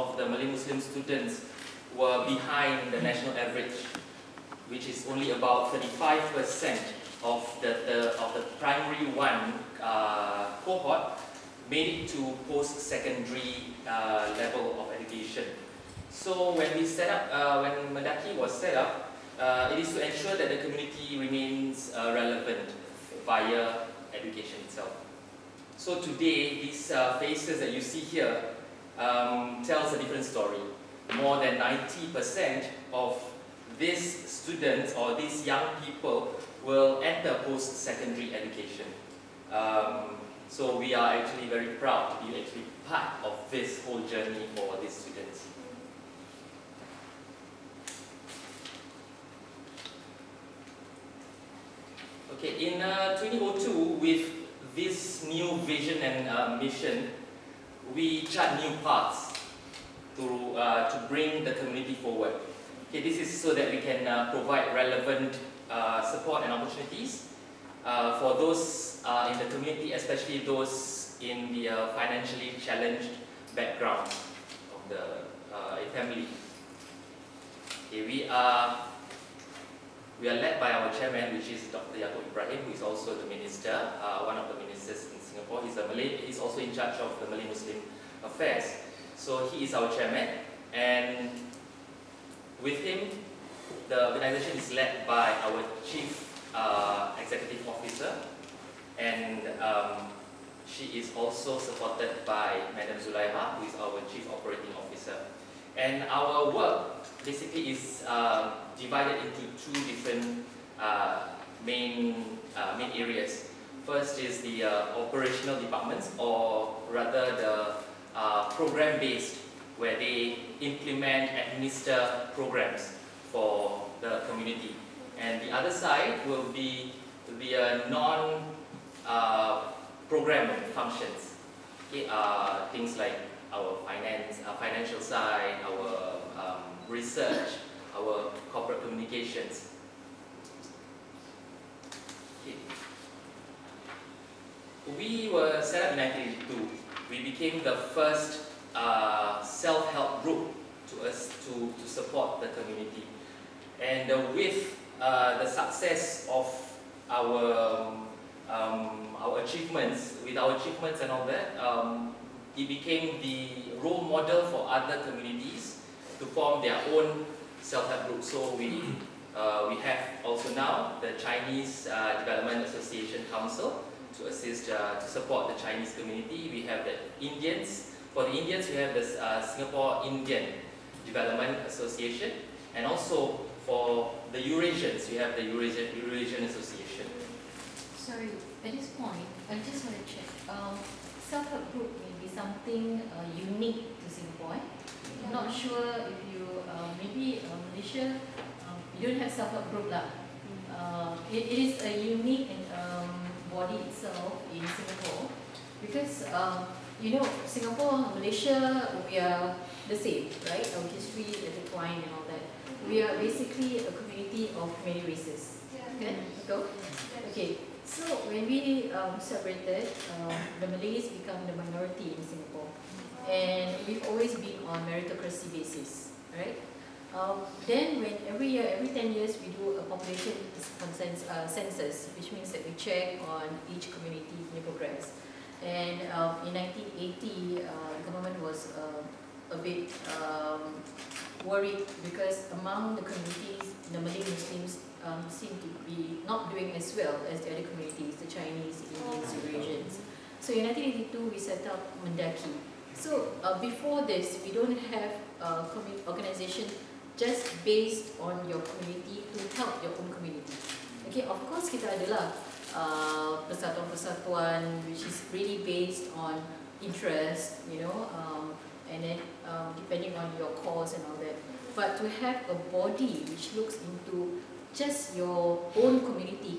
of the Malay Muslim students were behind the national average, which is only about 35% of the primary one cohort made it to post-secondary level of education. So when we set up, when Mendaki was set up, it is to ensure that the community remains relevant via education itself. So today, these faces that you see here tells a different story. More than 90% of these students or these young people will enter post-secondary education. So we are actually very proud to be actually part of this whole journey for these students. Okay, in 2002, with this new vision and mission, we chart new paths to bring the community forward. Okay, this is so that we can provide relevant support and opportunities for those in the community, especially those in the financially challenged background of the family. Okay, we are led by our chairman, which is Dr. Yaakob Ibrahim, who is also the minister, one of the ministers in Singapore. He's also in charge of the Malay Muslim affairs. So he is our chairman, and with him, the organization is led by our chief executive officer, and she is also supported by Madam Zulaiha, who is our chief operating officer. And our work basically is divided into two different main areas. First is the operational departments, or rather the program-based, where they implement, administer programs for the community. And the other side will be the non-program functions. Okay, things like our financial side, our research, our corporate communications. Okay. We were set up in 1982. We became the first self-help group to support the community. And with the success of our achievements, and all that, it became the role model for other communities to form their own self-help group. So we have also now the Chinese Development Association Council to assist, to support the Chinese community. We have the Indians. For the Indians, we have the Singapore Indian Development Association, and also for the Eurasians, we have the Eurasian Association. Sorry, at this point, I just want to check. Self-help group may be something unique to Singapore. I'm not sure if you, maybe Malaysia, you don't have self-help group lah. It is a unique body itself in Singapore, because you know, Singapore, Malaysia, we are the same, right? Our history, the decline and all that. We are basically a community of many races. Okay? Okay. So when we separated, the Malays become the minority in Singapore, and we've always been on meritocracy basis, right? Then when every 10 years we do a population census, which means that we check on each community progress. And in 1980, the government was a bit worried, because among the communities, the Malay Muslims seem to be not doing as well as the other communities, the Chinese, Indians, Eurasians. So in 1982, we set up Mendaki. So before this, we don't have a organization just based on your community to help your own community. Okay, of course kita adalah persatuan-persatuan which is really based on interest, you know, and then depending on your cause and all that. But to have a body which looks into just your own community,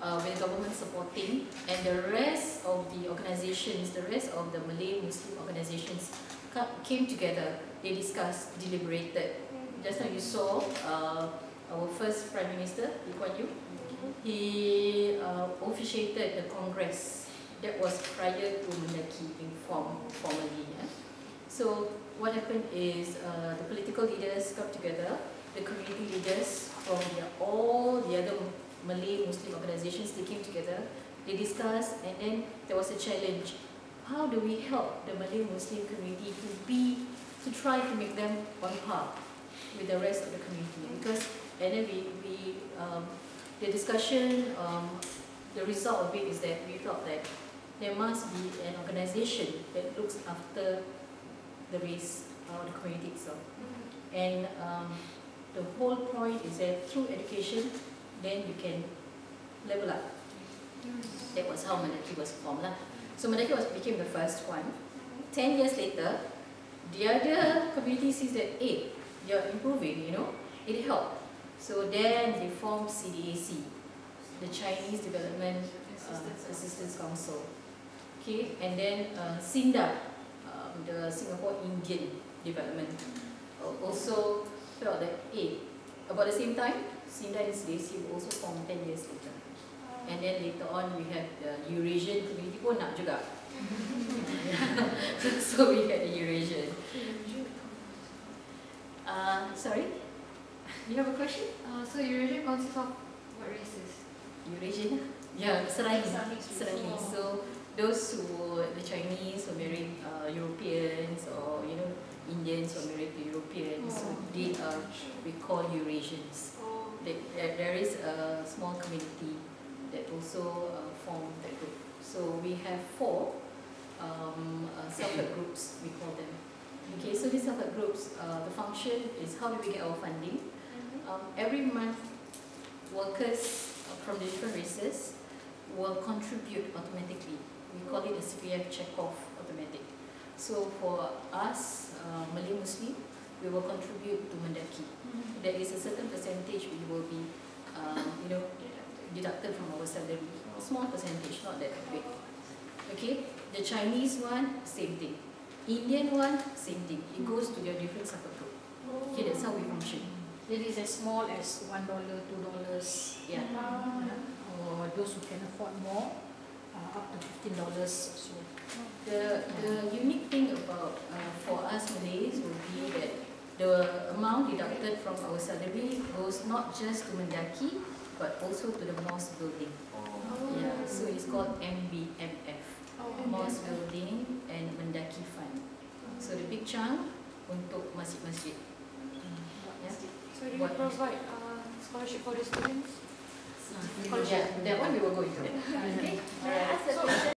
with the government supporting, and the rest of the organizations, the rest of the Malay Muslim organizations came together, they discussed, deliberated. Just now you saw our first Prime Minister, Lee Kuan Yew, he officiated the Congress that was prior to Mendaki being formed formally. Yeah? So what happened is the political leaders got together, the community leaders from all the other Malay Muslim organizations, they came together, they discussed, and then there was a challenge. How do we help the Malay Muslim community to try to make them on par with the rest of the community? Because, and then the discussion, the result of it is that we felt that there must be an organization that looks after the race or the community itself. And the whole point is that through education, then you can level up. That was how Mendaki was formed. So Mendaki became the first one. 10 years later, the other community sees that, hey, you're improving, you know, it helped. So then they formed CDAC, the Chinese Development Assistance Council. Okay, and then SINDA, the Singapore Indian Development, also felt that, hey, about the same time, SINDA and CDAC were also formed 10 years later. And then later on, we have the Eurasian community pun nak juga. So we had the Eurasian. Sorry? You have a question? So Eurasian consists of what races? Eurasian? Yeah, Serani. So those who, the Chinese who married Europeans, or you know, Indians who married to Europeans, so they are, we call Eurasians. There is a small community that also formed that group. So we have 4 self-help groups, we call them. Okay, so these self-help groups, the function is how do we get our funding? Every month, workers from the different races will contribute automatically. We call it a CPF check-off automatic. So for us, Malay Muslim, we will contribute to Mendaki. There is a certain percentage we will be, you know, deducted from our salary. A small percentage, not that big. Okay, the Chinese one, same thing. Indian one, same thing. It goes to their different support group. Okay, that's how we function. It is as small as $1, $2. Yeah. Or those who can afford more, up to $15 or so. The unique thing about for us Malays would be that the amount deducted from our salary goes not just to Mendaki, but also to the mosque building. Yeah, so it's called MBMF, Mosque Building and Mendaki Fund. So the big chunk untuk masjid-masjid. Yeah. So do you provide scholarship for the students? Yeah, that one we will go into. Okay. Alright.